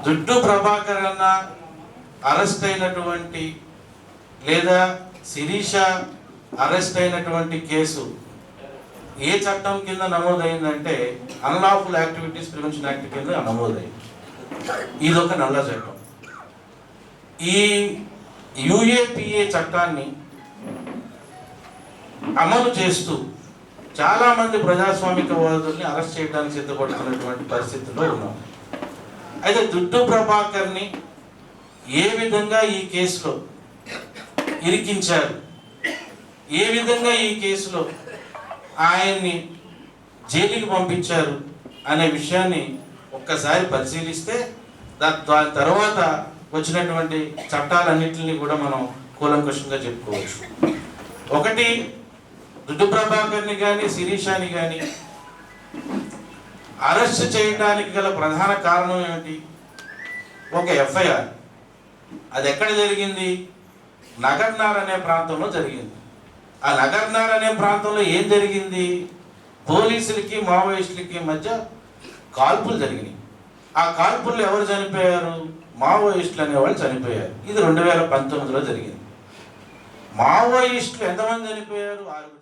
దుడ్డు ప్రభాకర్ అన్న అరెస్ట్ అయినటువంటి లేదా శిరీష అరెస్ట్ అయినటువంటి కేసు ఏ చట్టం కింద నమోదైందంటే అన్లాఫుల్ యాక్టివిటీస్ ప్రివెన్షన్ యాక్ట్ కింద నమోదైంది. ఇదొక నల్ల చట్టం. ఈ యుఏపిఏ చట్టాన్ని అమలు చేస్తూ చాలామంది ప్రజాస్వామికవాదుల్ని అరెస్ట్ చేయడానికి సిద్ధపడుతున్నటువంటి పరిస్థితుల్లో ఉన్నాం. అయితే దుడ్డు ప్రభాకర్ని ఏ విధంగా ఈ కేసులో ఇరికించారు, ఏ విధంగా ఈ కేసులో ఆయన్ని జైలుకి పంపించారు అనే విషయాన్ని ఒక్కసారి పరిశీలిస్తే దాని తర్వాత వచ్చినటువంటి చట్టాలన్నింటినీ కూడా మనం కూలంకషంగా చెప్పుకోవచ్చు. ఒకటి, దుడ్డు ప్రభాకర్ని కానీ శిరీషాని కానీ అరెస్ట్ చేయడానికి గల ప్రధాన కారణం ఏమిటి? ఒక ఎఫ్ఐఆర్. అది ఎక్కడ జరిగింది? నగర్నార్ అనే ప్రాంతంలో జరిగింది. ఆ నగర్నార్ అనే ప్రాంతంలో ఏం జరిగింది? పోలీసులకి మావోయిస్టులకి మధ్య కాల్పులు జరిగినాయి. ఆ కాల్పుల్లో ఎవరు చనిపోయారు? మావోయిస్టులు అనేవాళ్ళు చనిపోయారు. ఇది 2019లో జరిగింది. మావోయిస్టులు ఎంతమంది చనిపోయారు? 6 చనిపోయారు.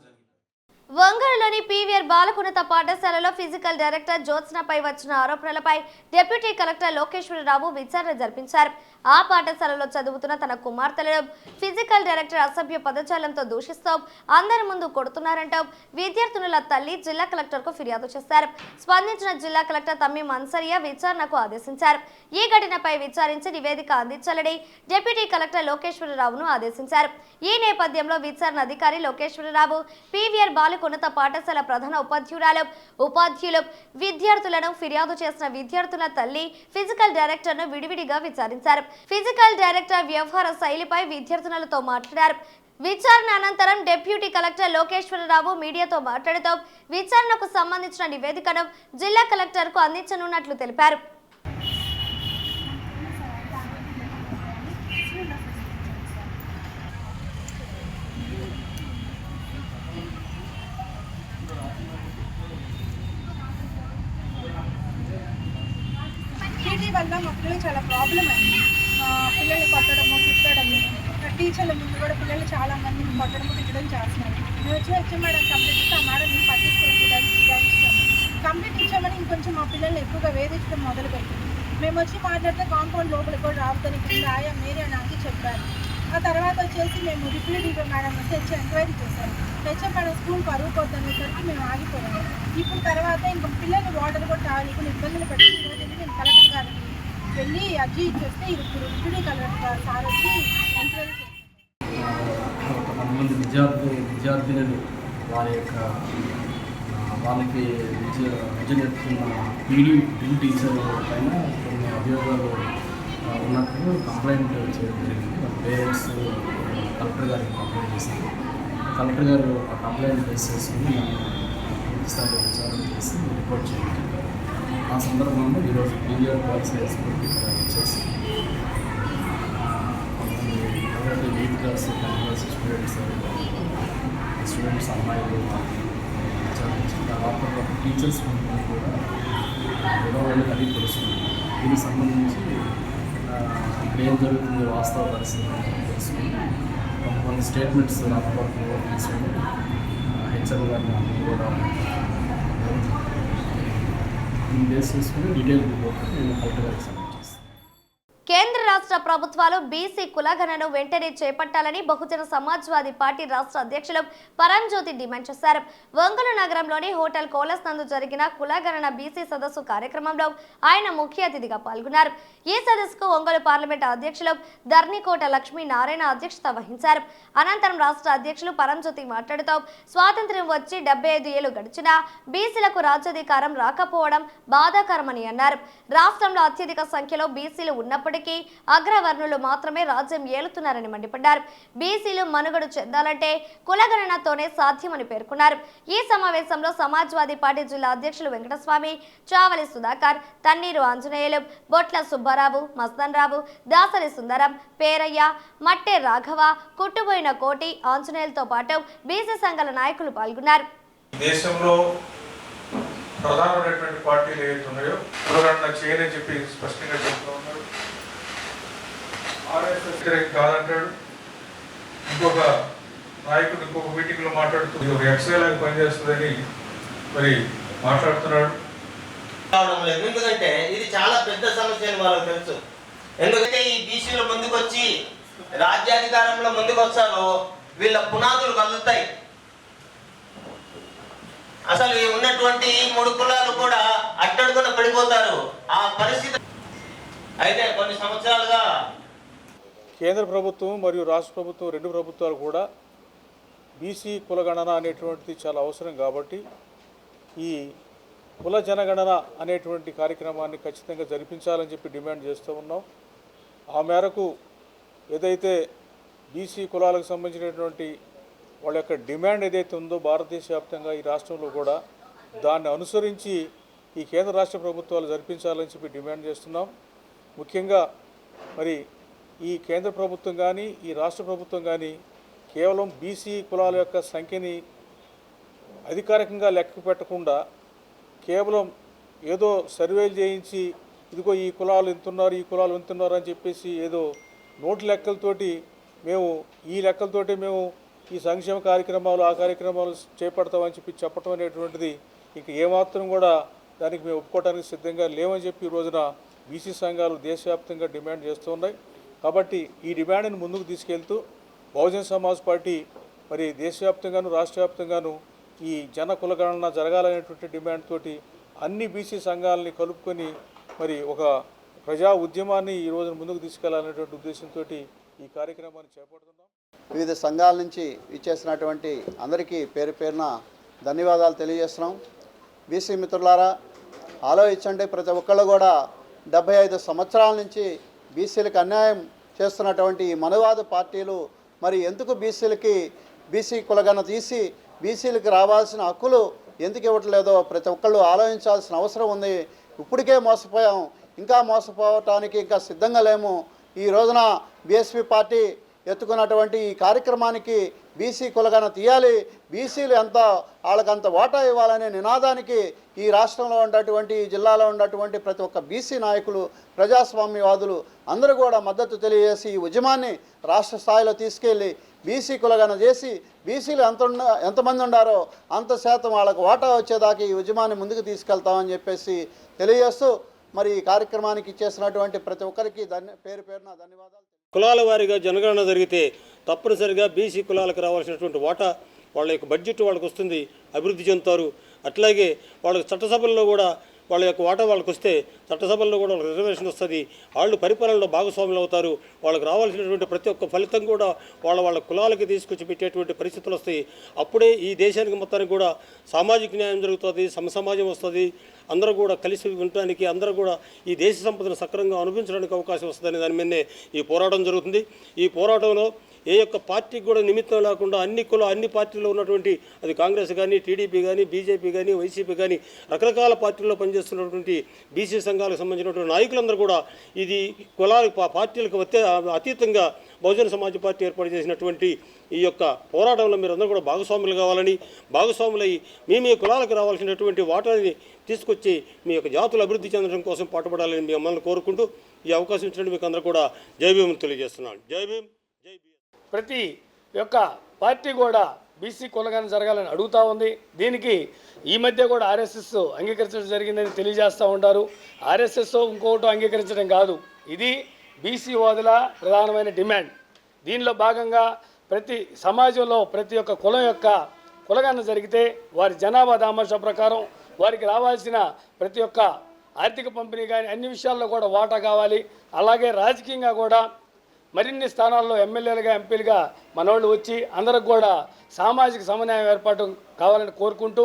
ఒంగోలులోని పీవీఆర్ బాలకున్నత పాఠశాలలో ఫిజికల్ డైరెక్టర్ జ్యోత్స్నపై వచ్చిన ఆరోపణలపై డిప్యూటీ కలెక్టర్ లోకేశ్వరరావు విచారణ జరిపించారు. ఆ పాఠశాలలో చదువుతున్న తన కుమార్తెలను ఫిజికల్ డైరెక్టర్ అసభ్య పదజాలంతో దూషిస్తూ అందరి ముందు కొడుతున్నారంటూ విద్యార్థినుల తల్లి జిల్లా కలెక్టర్కు ఫిర్యాదు చేశారు. స్పందించిన జిల్లా కలెక్టర్ తమ్మిం అన్సరియా విచారణకు ఆదేశించారు. ఈ ఘటనపై విచారించి నివేదిక అందించాలని డిప్యూటీ కలెక్టర్ లోకేశ్వరరావును ఆదేశించారు. ఈ నేపథ్యంలో విచారణ అధికారి లోకేశ్వరరావు పీవీఆర్ బాలికోన్నత పాఠశాల ప్రధాన ఉపాధ్యాయులు విద్యార్థులను ఫిర్యాదు చేసిన విద్యార్థుల తల్లి ఫిజికల్ డైరెక్టర్ను విడివిడిగా విచారించారు. ఫిజికల్ డైరెక్టర్ వ్యవహార శైలిపై విద్యార్థులతో మాట్లాడారు. విచారణ అనంతరం డిప్యూటీ కలెక్టర్ లోకేశ్వరరావు మీడియాతో మాట్లాడుతూ విచారణకు సంబంధించిన నివేదికను జిల్లా కలెక్టర్కు అందించనున్నట్లు తెలిపారు. పీటీ వల్ల మా పిల్లలు చాలా ప్రాబ్లం అయింది. పిల్లల్ని కొట్టడము తిట్టడము, టీచర్ల ముందు కూడా పిల్లలు చాలా మందిని కొట్టడము తిట్టడం చేస్తున్నారు. మేము వచ్చి మేడం కంప్లీట్ ఇస్తే ఆ మేడం మేము పట్టించుకోవడం కంప్లీట్ ఇచ్చామని ఇంకొంచెం మా పిల్లల్ని ఎక్కువగా వేధించడం మొదలుపెట్టింది. మేము వచ్చి మాట్లాడితే కాంపౌండ్ లోపలికి కూడా రావద్దని కింద ఆయా మీరే నాకు చెప్పారు. ఆ తర్వాత వచ్చేసి మేము డిప్యూటీ మేడం వచ్చి ఎంక్వైరీ చేశారు. హెచ్ఎం మేడం స్కూల్ పరువు కొద్దనేసరికి మేము ఆగిపోయాము. ఇప్పుడు తర్వాత ఇంకా పిల్లల్ని వాటర్ కూడా తాగలేకుండా ఇబ్బందులు పెట్టి నేను కలెక్టర్ గారికి వెళ్ళి అర్జీ ఇచ్చేస్తే ఇప్పుడు డిప్యూటీ కలెక్టర్ గారు సార్ వచ్చి ఎంక్వైరీ చేశారు. కొంతమంది విద్యార్థినులు వాళ్ళకి విద్య నేర్పుతున్న పీడీ టీచర్ పైన కొన్ని అభియోగాలు ఉన్నట్లు కంప్లైంట్ చేయడం జరిగింది. వాళ్ళ పేరెంట్స్ కలెక్టర్ గారికి కంప్లైంట్ చేశారు. కలెక్టర్ గారు ఆ కంప్లైంట్ బేస్ చేసుకుని స్థాయి విచారణ చేసి రిపోర్ట్ చేయాలి. ఆ సందర్భంలో ఈరోజు పీవీఆర్ పాలసీ ఎక్స్పర్ట్ ఇక్కడ వచ్చేసి ఎవరైతే 8th class 10th class students అమ్మాయిలు విచారించి తర్వాత టీచర్స్ కూడా వివరాలు కలిగి తెలుస్తుంది. దీనికి సంబంధించి ఇక్కడ ఏం జరుగుతుంది వాస్తవ పరిస్థితి తెలుసుకుని కొంతమంది స్టేట్మెంట్స్ రాకపోవడం తీసుకుని హెచ్ఎం గారిని కూడా దీన్ని బేస్ చేసుకుని డీటెయిల్ రిపోర్ట్ నేను కలెక్టర్ గారికి సబ్మిట్ చేస్తాను. కేంద్ర రాష్ట్ర ప్రభుత్వాలు బీసీ కులగణను వెంటనే చేపట్టాలని బహుజన సమాజ్వాదీ పార్టీ రాష్ట్ర అధ్యక్షులు పరంజ్యోతి డిమాండ్ చేశారు. ఒంగోలు నగరంలోని హోటల్ కోలస్ నందు జరిగిన కులగణన బీసీ సదస్సు కార్యక్రమంలో ఆయన ముఖ్య అతిథిగా పాల్గొన్నారు. ఈ సదస్సుకు ఒంగోలు పార్లమెంట్ అధ్యక్షులు ధర్నికోట లక్ష్మీనారాయణ అధ్యక్షత వహించారు. అనంతరం రాష్ట్ర అధ్యక్షులు పరంజ్యోతి మాట్లాడుతూ స్వాతంత్ర్యం వచ్చి 75 ఏళ్లు గడిచినా బీసీలకు రాజ్యాధికారం రాకపోవడం బాధాకరమని అన్నారు. రాష్ట్రంలో అత్యధిక సంఖ్యలో బీసీలు ఉన్నప్పటికీ అగ్రవర్ణులు మాత్రమే రాజ్యం ఏలుతున్నారని మండిపడ్డారు. బీసీలు మనుగడ చెందాలంటే కులగణనతోనే సాధ్యమని పేర్కొన్నారు. ఈ సమావేశంలో సమాజ్వాదీ పార్టీ జిల్లా అధ్యక్షులు వెంకటస్వామి, చావలి సుధాకర్, తన్నీరు ఆంజనేయులు, బొట్ల సుబ్బారావు, మస్తన్ రావు, దాసరి సుందరం, పేరయ్య, మట్టే రాఘవ, కుట్టుబోయిన కోటి, ఆంజనేయులతో పాటు బీసీ సంఘాల నాయకులు పాల్గొన్నారు. దేశంలో ప్రధానమైనటువంటి పార్టీలు ఏవైతే ఉన్నాయో కులగణన చేయని చెప్పి స్పష్టంగా చెప్తూ ఉన్నారు. ఆర్ఎస్ఎస్ కాదంటాడు. ఇంకొక నాయకుడు ఇంకొక మీటింగ్లో మాట్లాడుతూ ఇది ఒక ఎక్స్రేలాగా పనిచేస్తుందని మరి మాట్లాడుతున్నాడు. ఎందుకంటే ఇది చాలా పెద్ద సమస్య అని వాళ్ళకి తెలుసు. ఎందుకంటే ఈ బీసీలు ముందుకు వచ్చి రాజ్యాధికారంలో ముందుకు వస్తారో వీళ్ళ పునాదులు కలుగుతాయి. అసలు ఉన్నటువంటి 3 కులాలు కూడా అట్టడుగున పడిపోతారు. ఆ పరిస్థితి అయితే కొన్ని సంవత్సరాలుగా కేంద్ర ప్రభుత్వం మరియు రాష్ట్ర ప్రభుత్వం 2 ప్రభుత్వాలు కూడా బీసీ కులగణన అనేటువంటిది చాలా అవసరం కాబట్టి ఈ కుల జనగణన అనేటువంటి కార్యక్రమాన్ని ఖచ్చితంగా జరిపించాలని చెప్పి డిమాండ్ చేస్తూ ఉన్నాం. ఆ మేరకు ఏదైతే బీసీ కులాలకు సంబంధించినటువంటి వాళ్ళ యొక్క డిమాండ్ ఏదైతే ఉందో భారతదేశ వ్యాప్తంగా ఈ రాష్ట్రంలో కూడా దాన్ని అనుసరించి ఈ కేంద్ర రాష్ట్ర ప్రభుత్వాలు జరిపించాలని చెప్పి డిమాండ్ చేస్తున్నాం. ముఖ్యంగా మరి ఈ కేంద్ర ప్రభుత్వం కానీ ఈ రాష్ట్ర ప్రభుత్వం కానీ కేవలం బీసీ కులాల యొక్క సంఖ్యని అధికారికంగా లెక్క పెట్టకుండా కేవలం ఏదో సర్వేలు చేయించి ఇదిగో ఈ కులాలు ఎంతున్నారు ఈ కులాలు ఎంతున్నారు అని చెప్పేసి ఏదో నోటు లెక్కలతోటి మేము ఈ లెక్కలతోటి మేము ఈ సంక్షేమ కార్యక్రమాలు ఆ కార్యక్రమాలు చేపడతామని చెప్పి చెప్పడం అనేటువంటిది ఇంక ఏమాత్రం కూడా దానికి మేము ఒప్పుకోవడానికి సిద్ధంగా లేవని చెప్పి ఈ రోజున బీసీ సంఘాలు దేశవ్యాప్తంగా డిమాండ్ చేస్తూ ఉన్నాయి. కాబట్టి ఈ డిమాండ్ని ముందుకు తీసుకెళ్తూ బహుజన్ సమాజ్ పార్టీ మరి దేశవ్యాప్తంగాను రాష్ట్ర వ్యాప్తంగాను ఈ జన కులగణన జరగాలనేటువంటి డిమాండ్ తోటి అన్ని బీసీ సంఘాలని కలుపుకొని మరి ఒక ప్రజా ఉద్యమాన్ని ఈ రోజున ముందుకు తీసుకెళ్లాలనేటువంటి ఉద్దేశంతో ఈ కార్యక్రమాన్ని చేపడుతున్నాం. వివిధ సంఘాల నుంచి ఇచ్చేసినటువంటి అందరికీ పేరు పేరున ధన్యవాదాలు తెలియజేస్తున్నాం. బీసీ మిత్రులారా, ఆలోచించండి, ప్రతి ఒక్కళ్ళు కూడా 75 సంవత్సరాల నుంచి బీసీలకు అన్యాయం చేస్తున్నటువంటి ఈ మనువాద పార్టీలు మరి ఎందుకు బీసీ కులగణన తీసి బీసీలకు రావాల్సిన హక్కులు ఎందుకు ఇవ్వట్లేదో ప్రతి ఒక్కళ్ళు ఆలోచించాల్సిన అవసరం ఉంది. ఇప్పటికే మోసపోయాం, ఇంకా మోసపోవటానికి ఇంకా సిద్ధంగా లేము. ఈ రోజున బీఎస్పీ పార్టీ ఎత్తుకున్నటువంటి ఈ కార్యక్రమానికి బీసీ కులగణన తీయాలి, బీసీలు ఎంత వాళ్ళకంత వాటా ఇవ్వాలనే నినాదానికి ఈ రాష్ట్రంలో ఉన్నటువంటి ఈ జిల్లాలో ఉన్నటువంటి ప్రతి ఒక్క బీసీ నాయకులు, ప్రజాస్వామ్యవాదులు అందరూ కూడా మద్దతు తెలియజేసి ఈ ఉద్యమాన్ని రాష్ట్ర స్థాయిలో తీసుకెళ్ళి బీసీ కులగణన చేసి బీసీలు ఎంతమంది ఉన్నారో అంత శాతం వాళ్ళకు వాటా వచ్చేదాకా ఈ ఉద్యమాన్ని ముందుకు తీసుకెళ్తామని చెప్పేసి తెలియజేస్తూ మరి ఈ కార్యక్రమానికి ఇచ్చేసినటువంటి ప్రతి ఒక్కరికి పేరు పేరున ధన్యవాదాలు. కులాల వారీగా జనగణన జరిగితే తప్పనిసరిగా బీసీ కులాలకు రావాల్సినటువంటి వాటా వాళ్ళ యొక్క బడ్జెట్ వాళ్ళకి వస్తుంది, అభివృద్ధి చెందుతారు. అట్లాగే వాళ్ళకి చట్టసభల్లో కూడా వాళ్ళ యొక్క వాటా వాళ్ళకి వస్తే చట్టసభల్లో కూడా వాళ్ళకి రిజర్వేషన్ వస్తుంది, వాళ్ళు పరిపాలనలో భాగస్వాములు అవుతారు. వాళ్ళకి రావాల్సినటువంటి ప్రతి ఒక్క ఫలితం కూడా వాళ్ళ కులాలకి తీసుకొచ్చి పెట్టేటువంటి పరిస్థితులు వస్తాయి. అప్పుడే ఈ దేశానికి మొత్తానికి కూడా సామాజిక న్యాయం జరుగుతుంది, సమసమాజం వస్తుంది. అందరూ కూడా కలిసి ఉండటానికి, అందరూ కూడా ఈ దేశ సంపదను సక్రమంగా అనుభవించడానికి అవకాశం వస్తుందని దాని మీదనే ఈ పోరాటం జరుగుతుంది. ఈ పోరాటంలో ఏ యొక్క పార్టీకి కూడా నిమిత్తం లేకుండా అన్ని పార్టీల్లో ఉన్నటువంటి అది కాంగ్రెస్ కానీ, టీడీపీ కానీ, బీజేపీ కానీ, వైసీపీ కానీ రకరకాల పార్టీల్లో పనిచేస్తున్నటువంటి బీసీ సంఘాలకు సంబంధించినటువంటి నాయకులందరూ కూడా ఇది పార్టీలకు అతీతంగా బహుజన సమాజ్ పార్టీ ఏర్పాటు చేసినటువంటి ఈ యొక్క పోరాటంలో మీరు అందరూ కూడా భాగస్వాములు కావాలని, భాగస్వాములై మీ కులాలకు రావాల్సినటువంటి వాటాని తీసుకొచ్చి మీ యొక్క జాతులు అభివృద్ధి చెందడం కోసం పాటుపడాలని మిమ్మల్ని కోరుకుంటూ ఈ అవకాశం ఇచ్చినట్టు మీకు అందరూ కూడా జై భీమ్ తెలియజేస్తున్నాను. జై భీమ్, జై భీమ్. ప్రతి యొక్క పార్టీ కూడా బీసీ కులగణన జరగాలని అడుగుతూ ఉంది. దీనికి ఈ మధ్య కూడా ఆర్ఎస్ఎస్ అంగీకరించడం జరిగిందని తెలియజేస్తూ ఉంటారు. ఆర్ఎస్ఎస్ ఇంకోటి అంగీకరించడం కాదు, ఇది బీసీ వాదుల ప్రధానమైన డిమాండ్. దీనిలో భాగంగా ప్రతి సమాజంలో ప్రతి ఒక్క కులం యొక్క కులగణన జరిగితే వారి జనాభా దామాషా ప్రకారం వారికి రావాల్సిన ప్రతి ఒక్క ఆర్థిక పంపిణీ కానీ అన్ని విషయాల్లో కూడా వాటా కావాలి. అలాగే రాజకీయంగా కూడా మరిన్ని స్థానాల్లో ఎమ్మెల్యేలుగా, ఎంపీలుగా మనోళ్ళు వచ్చి అందరికి కూడా సామాజిక సమన్వయం ఏర్పాటు కావాలని కోరుకుంటూ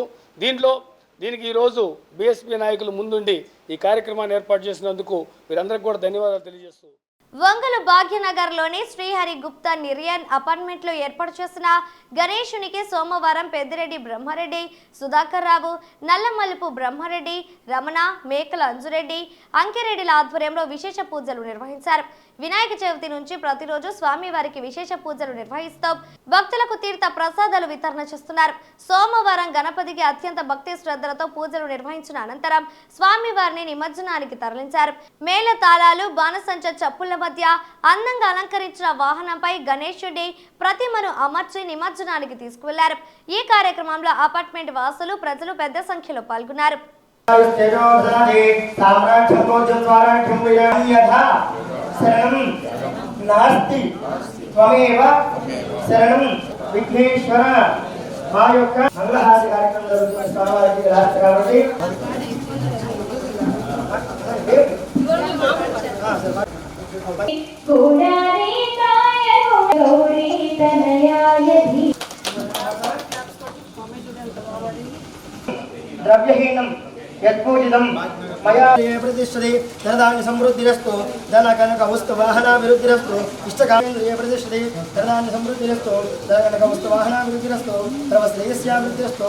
దీనికి ఈరోజు బీఎస్పీ నాయకులు ముందుండి ఈ కార్యక్రమాన్ని ఏర్పాటు చేసినందుకు వీరందరికీ కూడా ధన్యవాదాలు తెలియజేస్తూ వంగల భాగ్యనగర్లోని శ్రీహరి గుప్తా నిర్యాన్ అపార్ట్మెంట్లో ఏర్పాటు చేసిన గణేశునికి సోమవారం పెద్దిరెడ్డి బ్రహ్మారెడ్డి, సుధాకర్ రావు, నల్లమల్లుపు బ్రహ్మారెడ్డి, రమణ, మేకల అంజురెడ్డి, అంకిరెడ్డిల ఆధ్వర్యంలో విశేష పూజలు నిర్వహించారు. వినాయక చవితి నుంచి ప్రతిరోజు స్వామివారికి విశేష పూజలు నిర్వహిస్తూ భక్తులకు తీర్థ ప్రసాదాలు వితరణ చేస్తున్నారు. సోమవారం గణపతికి అత్యంత భక్తి శ్రద్ధలతో పూజలు నిర్వహించిన అనంతరం స్వామివారిని నిమజ్జనానికి తరలించారు. మేళ తాళాలు, బాణసంచ చప్పుల మధ్య అందంగా అలంకరించిన వాహనంపై గణేశుడి ప్రతిమను అమర్చి నిమజ్జనానికి తీసుకువెళ్లారు. ఈ కార్యక్రమంలో అపార్ట్మెంట్ వాసులు, ప్రజలు పెద్ద సంఖ్యలో పాల్గొన్నారు. శరణం నాస్తి త్వమేవ శరణం విఘ్నేశ్వర. మా యొక్క మంగళహారతి కార్యక్రమం జరుగుతున్న స్వామివారికి రాష్ట్ర కాబట్టి ద్రవ్యహీనం యత్పూజితం మయా ప్రతిష్టతి ధనధాన్య సమృద్ధిరస్తు ధన కనక వస్తు వాహనాభివృద్ధిరస్తు ఇష్టకామేంద్రియ ప్రతిష్టతి ధనధాన్య సమృద్ధిరస్తు ధన కనక వస్తు వాహనాభివృద్ధిరస్తు సర్వశ్రేయస్యాభివృద్ధిరస్తు.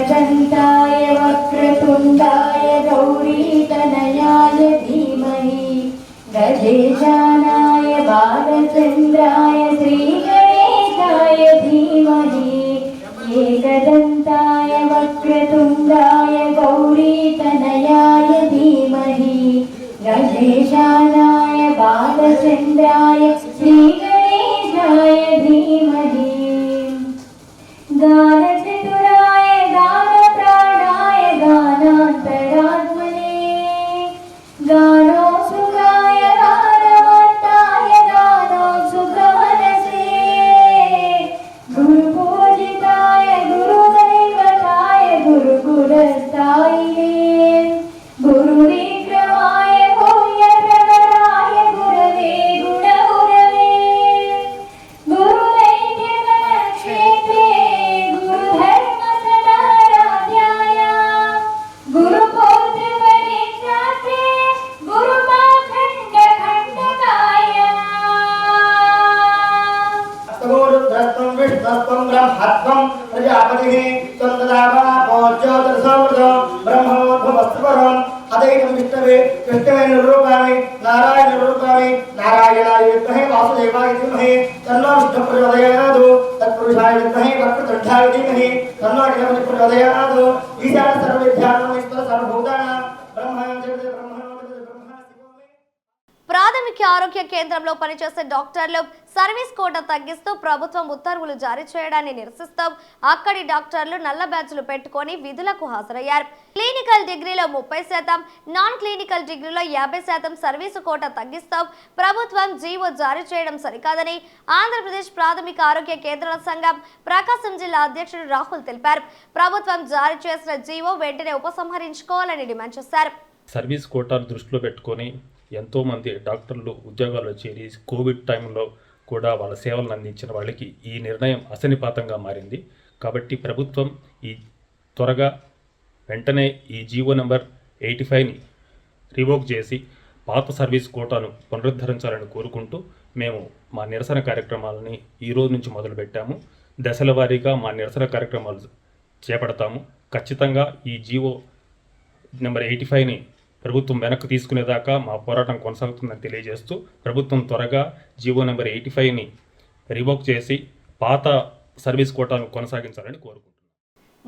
దంతాయ వక్రతుండాయ గౌరీతనయాయ ధీమహి గజేశానాయ బాలచంద్రాయ శ్రీగణేశాయ ధీమహి ఏకదంతాయ వక్రతుండాయ గౌరీతనయాయ ధీమహి గజేశానాయ బాలచంద్రాయ శ్రీగణేశాయ ధీమహి గానచతురాయ గానప్రాణాయ గానాంతరాత్మనే రుద్రం హత్వం ప్రజాపతిః త్వందదావా మోజ్యోతిర్సమృతో బ్రహ్మోద్భవస్వరం అదైతం విష్ణవే కృష్ణవేణ రూపామి నారాయణ రూపామి నారాయణాయ విద్మహే వాసుదేవాయ ధీమహి తన్నో విష్ణు ప్రచోదయాత్ తత్పురుషాయ విద్మహే వక్రతుండాయ ధీమహి తన్నో గణపతి ప్రచోదయాత్ ఈశాన సర్వవిద్యానాం ఈశ్వర సర్వభూతానాం బ్రహ్మణ్యం జగదే బ్రహ్మ. ప్రాథమిక ఆరోగ్య కేంద్రంలో పనిచేసే డాక్టర్లు సర్వీస్ కోటా తగ్గిస్తూ ప్రభుత్వం ఉత్తర్వులు జారీ చేయడాన్ని నిరసిస్తూ అక్కడి డాక్టర్లు నల్ల బ్యాచ్లు పెట్టుకొని విధులకు హాజరయ్యారు. క్లినికల్ డిగ్రీలో 30%, నాన్ క్లినికల్ డిగ్రీలో 50% సర్వీసు కోటా తగ్గిస్తూ ప్రభుత్వం జీవో జారీ చేయడం సరికాదని ఆంధ్రప్రదేశ్ ప్రాథమిక ఆరోగ్య కేంద్రాల సంఘం ప్రకాశం జిల్లా అధ్యక్షుడు రాహుల్ తెలిపారు. ప్రభుత్వం జారీ చేసిన జీవో వెంటనే ఉపసంహరించుకోవాలని డిమాండ్ చేశారు. సర్వీస్ కోటాను దృష్టిలో పెట్టుకొని ఎంతోమంది డాక్టర్లు ఉద్యోగాల్లో చేరి కోవిడ్ టైంలో కూడా వాళ్ళ సేవలను అందించిన వాళ్ళకి ఈ నిర్ణయం అసనిపాతంగా మారింది. కాబట్టి ప్రభుత్వం త్వరగా వెంటనే ఈ జీవో నెంబర్ 85ని రివోక్ చేసి పాత సర్వీస్ కోటాను పునరుద్ధరించాలని కోరుకుంటూ మేము మా నిరసన కార్యక్రమాలని ఈ రోజు నుంచి మొదలుపెట్టాము. దశల వారీగా మా నిరసన కార్యక్రమాలు చేపడతాము. ఖచ్చితంగా ఈ జీవో నెంబర్ 85ని ప్రభుత్వం వెనక్కి తీసుకునేదాకా మా పోరాటం కొనసాగుతుందని తెలియజేస్తూ ప్రభుత్వం త్వరగా జీవో నెంబర్ 85ని రివోక్ చేసి పాత సర్వీస్ కోటాను కొనసాగించాలని కోరుకుంటున్నాను.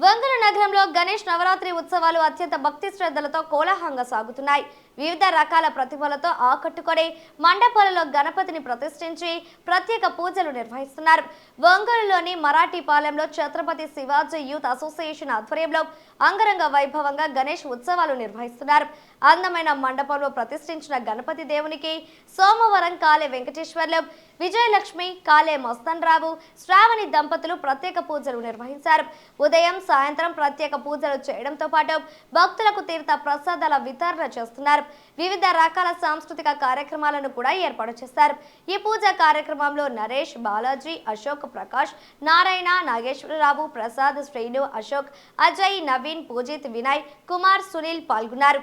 ఒంగోలు నగరంలో గణేష్ నవరాత్రి ఉత్సవాలు అత్యంత భక్తి శ్రద్ధలతో కోలాహలంగా సాగుతున్నాయి. వివిధ రకాల ప్రతిభలతో ఆకట్టుకొని మండపాలలో గణపతిని ప్రతిష్ఠించి ప్రత్యేక పూజలు నిర్వహిస్తున్నారు. ఒంగోలులోని మరాఠీపాలెంలో ఛత్రపతి శివాజీ యూత్ అసోసియేషన్ ఆధ్వర్యంలో అంగరంగ వైభవంగా గణేష్ ఉత్సవాలు నిర్వహిస్తున్నారు. అందమైన మండపంలో ప్రతిష్ఠించిన గణపతి దేవునికి సోమవారం కాలే వెంకటేశ్వర్లు, విజయలక్ష్మి, కాలే మస్తన్ రావు, శ్రావణి దంపతులు ప్రత్యేక పూజలు నిర్వహించారు. ఉదయం సాయంత్రం ప్రత్యేక పూజలు చేయడంతో పాటు భక్తులకు తీర్థ ప్రసాదాల వితరణ చేస్తున్నారు. వివిధ రకాల సాంస్కృతిక కార్యక్రమాలను కూడా ఏర్పాటు చేశారు. ఈ పూజా కార్యక్రమంలో నరేష్, బాలాజీ, అశోక్, ప్రకాష్, నారాయణ, నాగేశ్వరరావు, ప్రసాద్, శ్రీను, అశోక్, అజయ్, నవీన్, పూజిత్, వినయ్, కుమార్, సునీల్ పాల్గొన్నారు.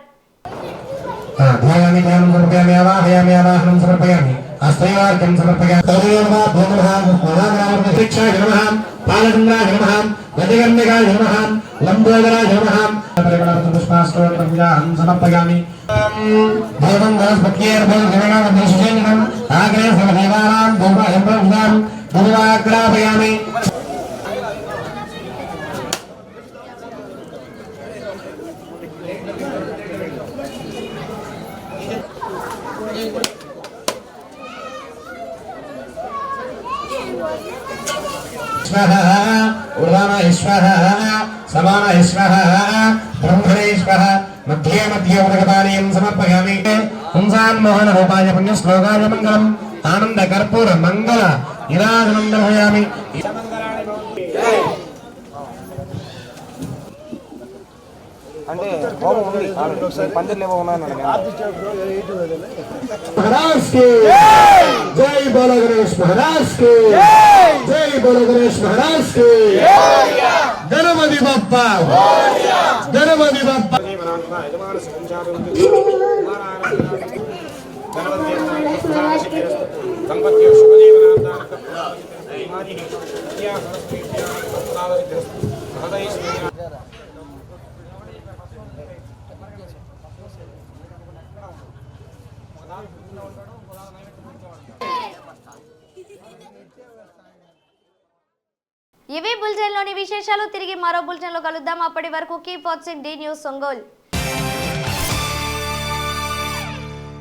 అస్తయోర్గం సమర్పయామి కౌరవా భూమః పుష్పారాగ్రామృతిక్షాయ నమః పాలచంద్రాయ నమః గజగర్ణికాయ నమః లంబోదరాయ నమః పరిమళ పుష్పాష్టోత్తరం సమర్పయామి దేవం గణపత్యేర్భోగణామధేశేనం ఆగ్రే సర్వదేవానాం భూమహంభం భూమాగ్రాపయామి. సమాన బ్రహ్మణేశ్వ మధ్యే మధ్యే ఉదకపానీయం సమర్పయామి. పుంసాన్మోహన రూపాయ పుణ్యశ్లోకాయ మంగళం ఆనంద కర్పూర మంగళ నిరాజనం దర్శయామి. అంటే హోమం ఉంది, పందిర్లు ఏమో ఉన్నాయన్నాడు. महाराज के जय बोलो गणेश महाराज के जय बोलो गणेश महाराज के गणपति बप्पा गणपति बप्पा. ఇవి బులెటిన్లోని విశేషాలు. తిరిగి మరో బులెటిన్లో కలుద్దాం. అప్పటి వరకు keep watching the news Ongole.